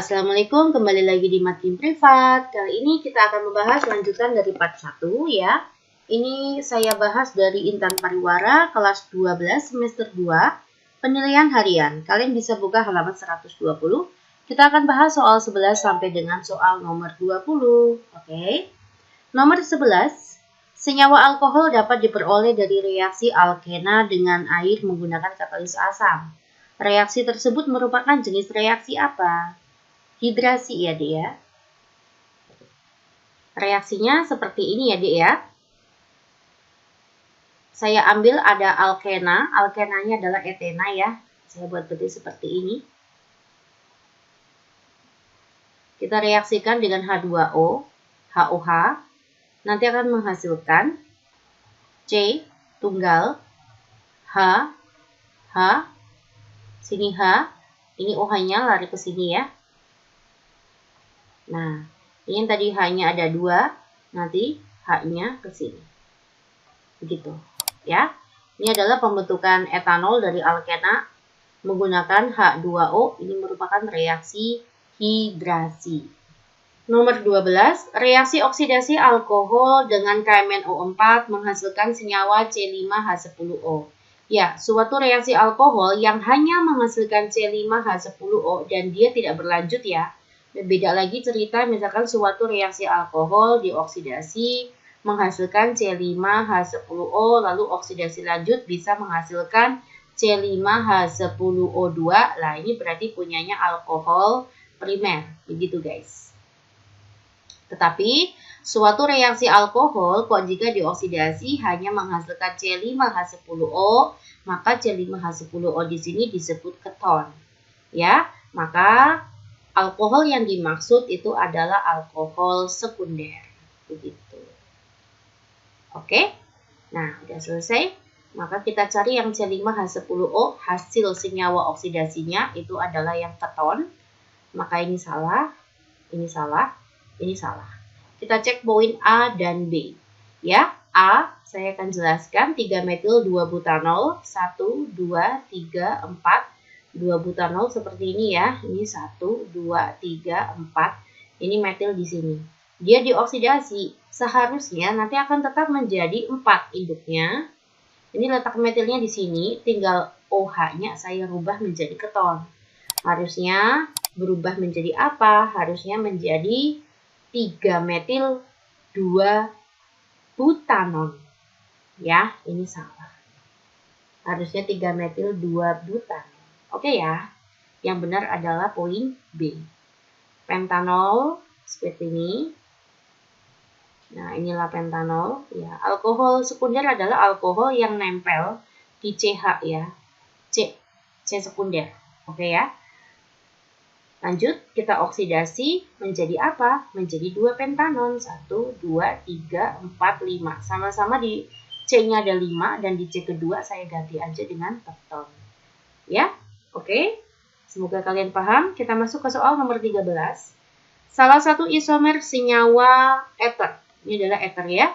Assalamualaikum, kembali lagi di Makin Privat. Kali ini kita akan membahas lanjutan dari part 1 ya. Ini saya bahas dari Intan Pariwara kelas 12 semester 2 penilaian harian. Kalian bisa buka halaman 120. Kita akan bahas soal 11 sampai dengan soal nomor 20. Oke. Nomor 11, senyawa alkohol dapat diperoleh dari reaksi alkena dengan air menggunakan katalis asam. Reaksi tersebut merupakan jenis reaksi apa? Hidrasi ya, Dek ya. Reaksinya seperti ini ya, Dek ya. Saya ambil ada alkena, alkenanya adalah etena ya. Saya buat bentuk seperti ini. Kita reaksikan dengan H2O, HOH. Nanti akan menghasilkan C tunggal, H, sini H, ini OH-nya lari ke sini ya. Nah, ini tadi H-nya ada 2, nanti H-nya ke sini. Begitu, ya. Ini adalah pembentukan etanol dari alkena menggunakan H2O. Ini merupakan reaksi hidrasi. Nomor 12, reaksi oksidasi alkohol dengan KMnO4 menghasilkan senyawa C5H10O. Ya, suatu reaksi alkohol yang hanya menghasilkan C5H10O dan dia tidak berlanjut ya. Beda lagi cerita misalkan suatu reaksi alkohol dioksidasi menghasilkan C5H10O lalu oksidasi lanjut bisa menghasilkan C5H10O2. Nah, ini berarti punyanya alkohol primer. Begitu guys. Tetapi suatu reaksi alkohol kok jika dioksidasi hanya menghasilkan C5H10O, maka C5H10O di sini disebut keton. Ya, maka alkohol yang dimaksud itu adalah alkohol sekunder. Begitu. Oke. Nah, udah selesai. Maka kita cari yang C5H10O, hasil senyawa oksidasinya itu adalah yang keton. Maka ini salah, ini salah, ini salah. Kita cek poin A dan B. Ya, A saya akan jelaskan 3-metil 2-butanol, 1, 2, 3, 4. 2 butanol seperti ini ya. Ini 1, 2, 3, 4. Ini metil di sini. Dia dioksidasi. Seharusnya nanti akan tetap menjadi 4 induknya. Ini letak metilnya di sini. Tinggal OH-nya saya rubah menjadi keton. Harusnya berubah menjadi apa? Harusnya menjadi 3 metil 2 butanol. Ya, ini salah. Harusnya 3 metil 2 butanol. Oke ya, yang benar adalah poin B. Pentanol seperti ini. Nah, inilah pentanol. Ya, alkohol sekunder adalah alkohol yang nempel di CH ya. C sekunder. Oke ya. Lanjut, kita oksidasi menjadi apa? Menjadi 2 pentanol. 1, 2, 3, 4, 5. Sama-sama di C-nya ada 5 dan di C kedua saya ganti aja dengan keton. Ya. Oke, semoga kalian paham. Kita masuk ke soal nomor 13. Salah satu isomer senyawa eter. Ini adalah eter ya.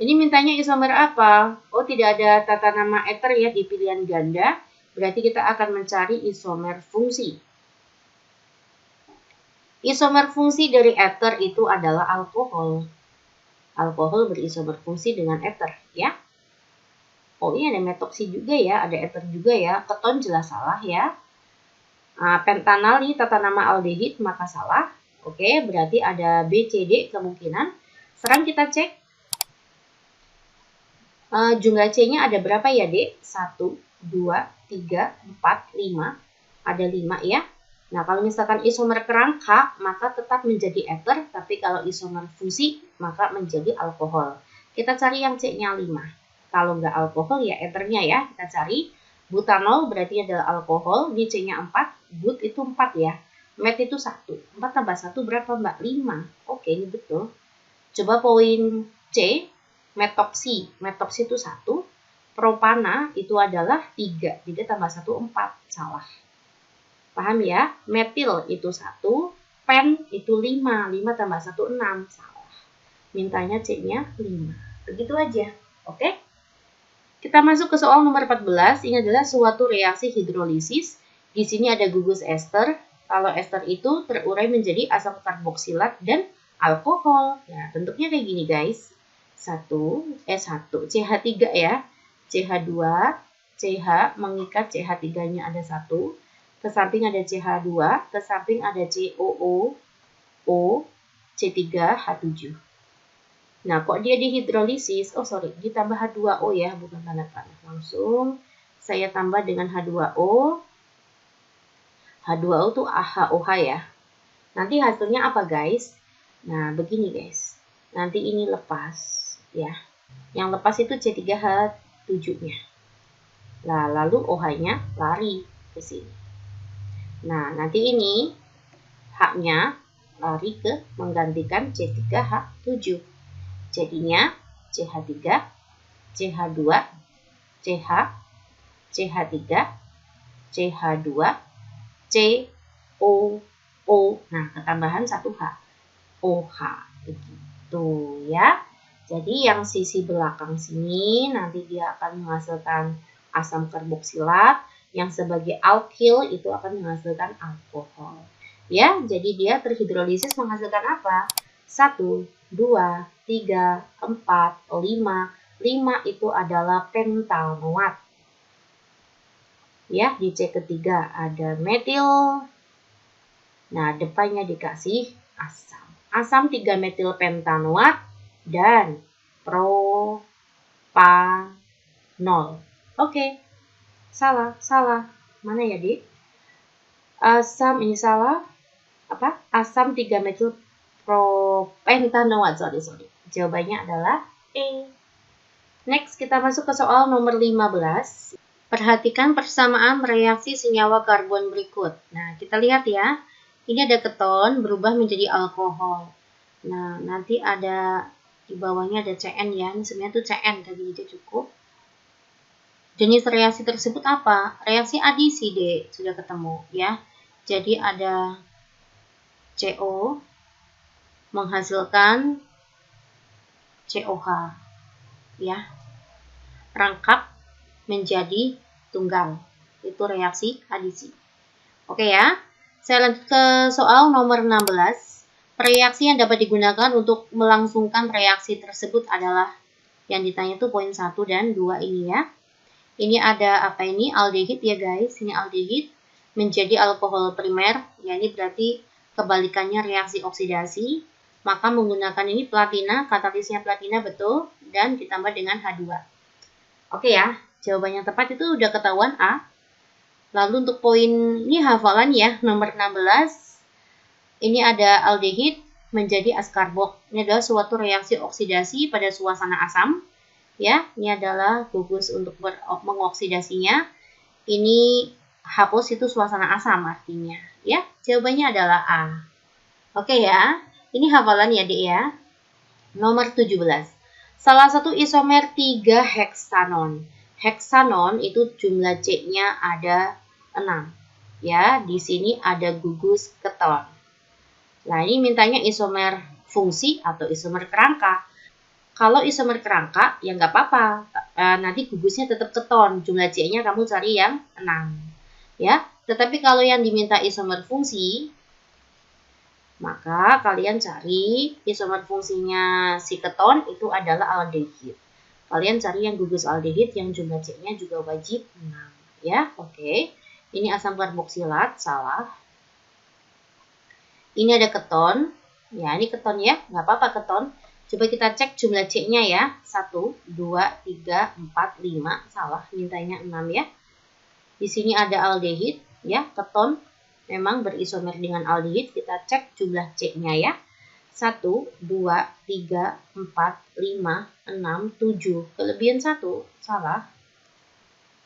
Ini mintanya isomer apa? Oh, tidak ada tata nama eter ya di pilihan ganda. Berarti kita akan mencari isomer fungsi. Isomer fungsi dari eter itu adalah alkohol. Alkohol berisomer fungsi dengan eter ya. Oh, ini ada metoksi juga ya, ada eter juga ya. Keton jelas salah ya. Pentanal ini tata nama aldehid, maka salah. Oke, berarti ada B, C, D kemungkinan. Sekarang kita cek. Jumlah C-nya ada berapa ya, D? 1, 2, 3, 4, 5. Ada 5 ya. Nah, kalau misalkan isomer kerangka, maka tetap menjadi eter. Tapi kalau isomer fungsi, maka menjadi alkohol. Kita cari yang C-nya 5. Kalau nggak alkohol ya eternya ya, kita cari. Butanol berarti adalah alkohol, di C-nya 4, but itu 4 ya. Met itu 1, 4 tambah 1 berapa mbak? 5. Oke, ini betul. Coba poin C, metoksi. Metoksi itu 1, propana itu adalah 3. 3 tambah 1, 4. Salah. Paham ya? Metil itu 1, pen itu 5. 5 tambah 1, 6. Salah. Mintanya C-nya 5. Begitu aja. Oke? Kita masuk ke soal nomor 14. Ini adalah suatu reaksi hidrolisis. Di sini ada gugus ester. Kalau ester itu terurai menjadi asam karboksilat dan alkohol. Ya, bentuknya kayak gini guys. 1, CH3 ya. CH2, CH mengikat CH3-nya ada 1. Ke samping ada CH2, ke samping ada COO, O, C3H7. Nah, kok dia dihidrolisis? Ditambah H2O ya, bukan tanda panah. Langsung saya tambah dengan H2O. H2O itu AHOH ya. Nanti hasilnya apa guys? Nah, begini guys. Nanti ini lepas ya. Yang lepas itu C3H7-nya. Nah, lalu OH-nya lari ke sini. Nah, nanti ini H-nya lari ke menggantikan C3H7. Jadinya CH3, CH2, CH, CH3, CH2, COO. Nah, ketambahan 1H. OH. Begitu ya. Jadi yang sisi belakang sini nanti dia akan menghasilkan asam karboksilat. Yang sebagai alkil itu akan menghasilkan alkohol. Ya, jadi dia terhidrolisis menghasilkan apa? 1, 2, 3, 4, 5. 5 itu adalah pentanoat. Ya, di C ketiga ada metil. Nah, depannya dikasih asam. Asam 3 metil pentanoat dan propanol. Oke. Salah. Mana ya, Dik? Asam ini salah. Apa? Asam 3 metil propentanoat. Sorry. Jawabannya adalah E. Next, kita masuk ke soal nomor 15. Perhatikan persamaan reaksi senyawa karbon berikut. Nah, kita lihat ya. Ini ada keton berubah menjadi alkohol. Nah, nanti ada di bawahnya ada CN ya. Ini sebenarnya itu CN tadi aja cukup. Jenis reaksi tersebut apa? Reaksi adisi deh, sudah ketemu ya. Jadi ada CO menghasilkan COH ya. Rangkap menjadi tunggal. Itu reaksi adisi. Oke ya. Saya lanjut ke soal nomor 16. Reaksi yang dapat digunakan untuk melangsungkan reaksi tersebut adalah yang ditanya tuh poin 1 dan 2 ini ya. Ini ada apa ini? Aldehid ya guys. Ini aldehid menjadi alkohol primer. Ya, ini berarti kebalikannya reaksi oksidasi. Maka menggunakan ini platina, katalisnya platina betul, dan ditambah dengan H2. Oke ya, jawabannya tepat itu udah ketahuan A. Lalu untuk poin ini hafalan ya, nomor 16. Ini ada aldehid menjadi askarbok. Ini adalah suatu reaksi oksidasi pada suasana asam. Ya, ini adalah gugus untuk mengoksidasinya. Ini hapus itu suasana asam artinya. Ya, jawabannya adalah A. Oke ya, ini hafalan ya Dek ya. Nomor 17. Salah satu isomer 3 heksanon. Heksanon itu jumlah C-nya ada 6. Ya, di sini ada gugus keton. Nah, ini mintanya isomer fungsi atau isomer kerangka. Kalau isomer kerangka, ya nggak apa-apa. Nanti gugusnya tetap keton. Jumlah C-nya kamu cari yang 6. Ya, tetapi kalau yang diminta isomer fungsi, maka kalian cari isomer fungsinya si keton itu adalah aldehid. Kalian cari yang gugus aldehid yang jumlah C-nya juga wajib 6. Ya, oke. Ini asam karboksilat, salah. Ini ada keton. Ya, ini keton ya. Nggak apa-apa keton. Coba kita cek jumlah C-nya ya. 1, 2, 3, 4, 5. Salah, mintanya 6 ya. Di sini ada aldehid ya, keton. Memang berisomer dengan aldehid, kita cek jumlah C-nya ya. 1, 2, 3, 4, 5, 6, 7. Kelebihan 1, salah.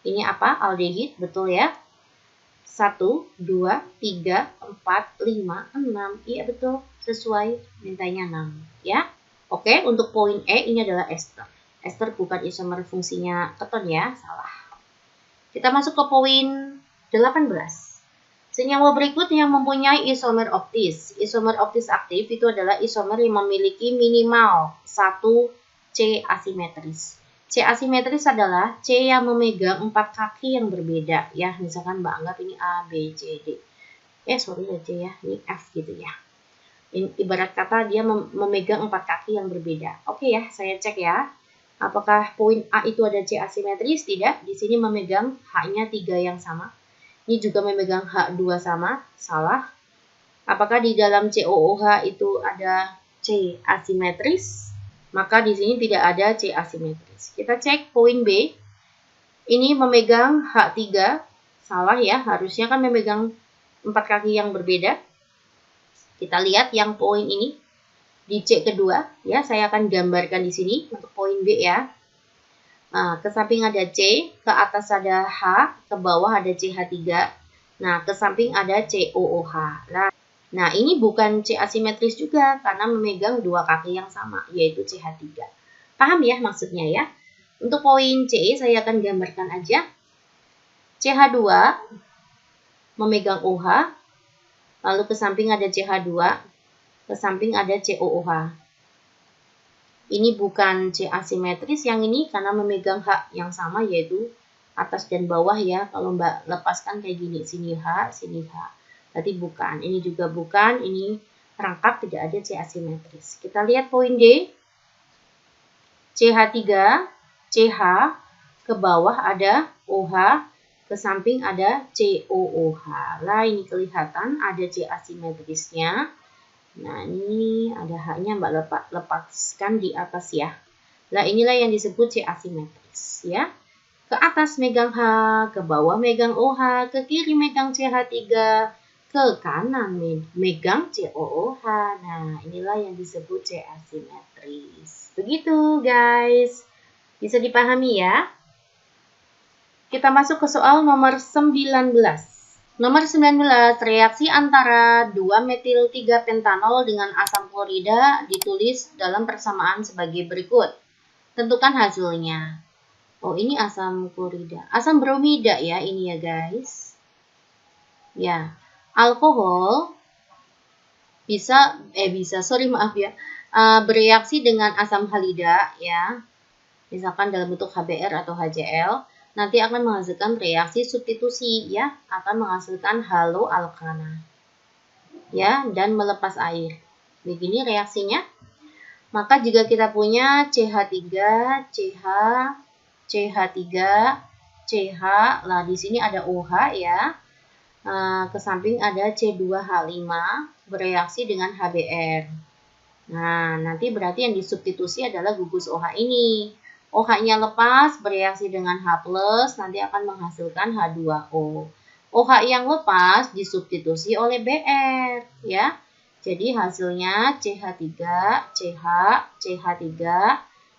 Ini apa? Aldehid, betul ya. 1, 2, 3, 4, 5, 6. Iya betul, sesuai, mintanya 6 ya. Oke, untuk poin E ini adalah ester. Ester bukan isomer fungsinya keton ya, salah. Kita masuk ke poin 18. Senyawa berikut yang mempunyai isomer optis. Isomer optis aktif itu adalah isomer yang memiliki minimal 1 C asimetris. C asimetris adalah C yang memegang 4 kaki yang berbeda. Ya, misalkan Mbak anggap ini A, B, C, D. sorry aja ya, ini F gitu ya. Ibarat kata dia memegang 4 kaki yang berbeda. Oke ya, saya cek ya. Apakah poin A itu ada C asimetris? Tidak. Di sini memegang H-nya 3 yang sama. Ini juga memegang H2 sama. Salah. Apakah di dalam COOH itu ada C asimetris? Maka di sini tidak ada C asimetris. Kita cek poin B. Ini memegang H3. Salah ya, harusnya kan memegang 4 kaki yang berbeda. Kita lihat yang poin ini di C kedua ya, saya akan gambarkan di sini untuk poin B ya. Nah, ke samping ada C, ke atas ada H, ke bawah ada CH3. Nah, ke samping ada COOH. Nah, ini bukan C asimetris juga karena memegang 2 kaki yang sama, yaitu CH3. Paham ya maksudnya ya? Untuk poin C, saya akan gambarkan aja. CH2 memegang OH, lalu ke samping ada CH2, ke samping ada COOH. Ini bukan C asimetris yang ini karena memegang H yang sama yaitu atas dan bawah ya. Kalau Mbak lepaskan kayak gini, sini H, sini H. Berarti bukan. Ini juga bukan, ini rangkap tidak ada C asimetris. Kita lihat poin D. CH3, CH, ke bawah ada OH, ke samping ada COOH. Lah ini kelihatan ada C asimetrisnya. Nah ini ada H-nya Mbak lepaskan di atas ya. Nah inilah yang disebut C asimetris ya. Ke atas megang H, ke bawah megang OH, ke kiri megang CH3, ke kanan megang COOH. Nah inilah yang disebut C asimetris. Begitu guys. Bisa dipahami ya. Kita masuk ke soal nomor 19. Nomor 19, reaksi antara 2-metil-3-pentanol dengan asam klorida ditulis dalam persamaan sebagai berikut. Tentukan hasilnya. Oh, ini asam klorida. Asam bromida ya, ini ya guys. Ya, alkohol bereaksi dengan asam halida ya. Misalkan dalam bentuk HBr atau HCl. Nanti akan menghasilkan reaksi substitusi ya, akan menghasilkan haloalkana ya, dan melepas air. Begini reaksinya. Maka jika kita punya CH3, CH, CH3, CH, lah di sini ada OH ya. Ke samping ada C2H5 bereaksi dengan HBr. Nah, nanti berarti yang disubstitusi adalah gugus OH ini. OH-nya lepas bereaksi dengan H+, nanti akan menghasilkan H2O. OH yang lepas disubstitusi oleh Br, ya. Jadi hasilnya CH3, CH, CH3.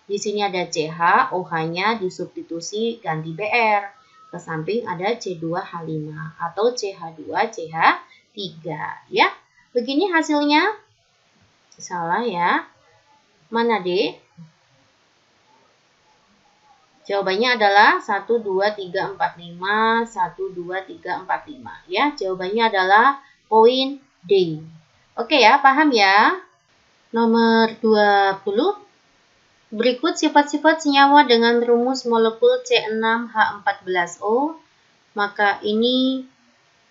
Di sini ada CH, OH-nya disubstitusi ganti Br. Ke samping ada C2H5 atau CH2, CH3, ya. Begini hasilnya. Salah ya. Mana D? Jawabannya adalah 1, 2, 3, 4, 5, 1, 2, 3, 4, 5. Ya, jawabannya adalah poin D. Oke ya, paham ya? Nomor 20. Berikut sifat-sifat senyawa dengan rumus molekul C6H14O. Maka ini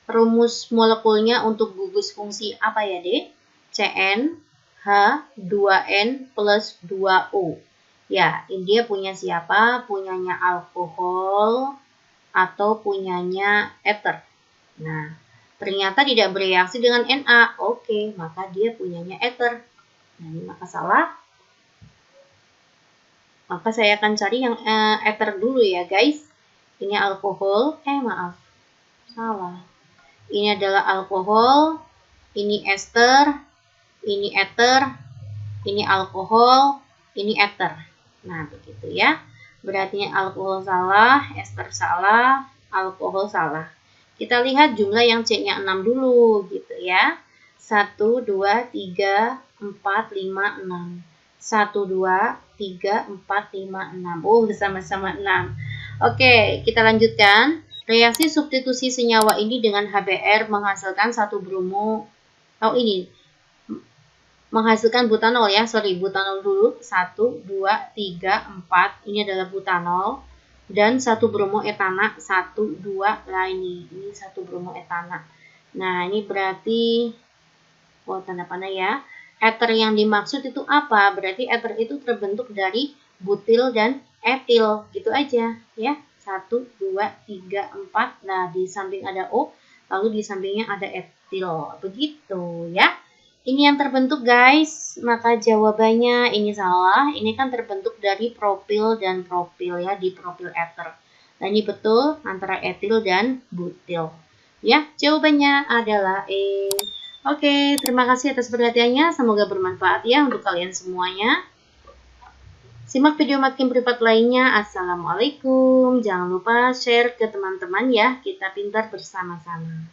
rumus molekulnya untuk gugus fungsi apa ya, D? CN, H2N plus 2O. Ya, ini dia punya siapa? Punyanya alkohol atau punyanya ether. Nah, ternyata tidak bereaksi dengan Na. Oke, maka dia punyanya ether. Nah, ini maka salah. Maka saya akan cari yang ether dulu ya, guys. Ini alkohol. Salah. Ini adalah alkohol. Ini ester. Ini ether. Ini alkohol. Ini ether. Nah, begitu ya. Berarti alkohol salah, ester salah, alkohol salah. Kita lihat jumlah yang C-nya 6 dulu gitu ya. 1, 2, 3, 4, 5, 6. 1, 2, 3, 4, 5, 6. Oh, bersama-sama 6. Oke, kita lanjutkan. Reaksi substitusi senyawa ini dengan HBr menghasilkan satu bromo. Oh, ini menghasilkan butanol ya, butanol dulu, 1, 2, 3, 4, ini adalah butanol, dan 1 bromoetana, 1, 2, lah ini 1 bromoetana. Nah, ini berarti tanda panah ya. Ether yang dimaksud itu apa? Berarti ether itu terbentuk dari butil dan etil. Gitu aja ya. 1, 2, 3, 4. Nah, di samping ada O, lalu di sampingnya ada etil. Begitu ya. Ini yang terbentuk guys. Maka jawabannya ini salah. Ini kan terbentuk dari propil dan propil ya, di propil ether. Nah, ini betul antara etil dan butil. Ya, jawabannya adalah E. Oke, terima kasih atas perhatiannya. Semoga bermanfaat ya untuk kalian semuanya. Simak video makin privat lainnya. Assalamualaikum. Jangan lupa share ke teman-teman ya. Kita pintar bersama-sama.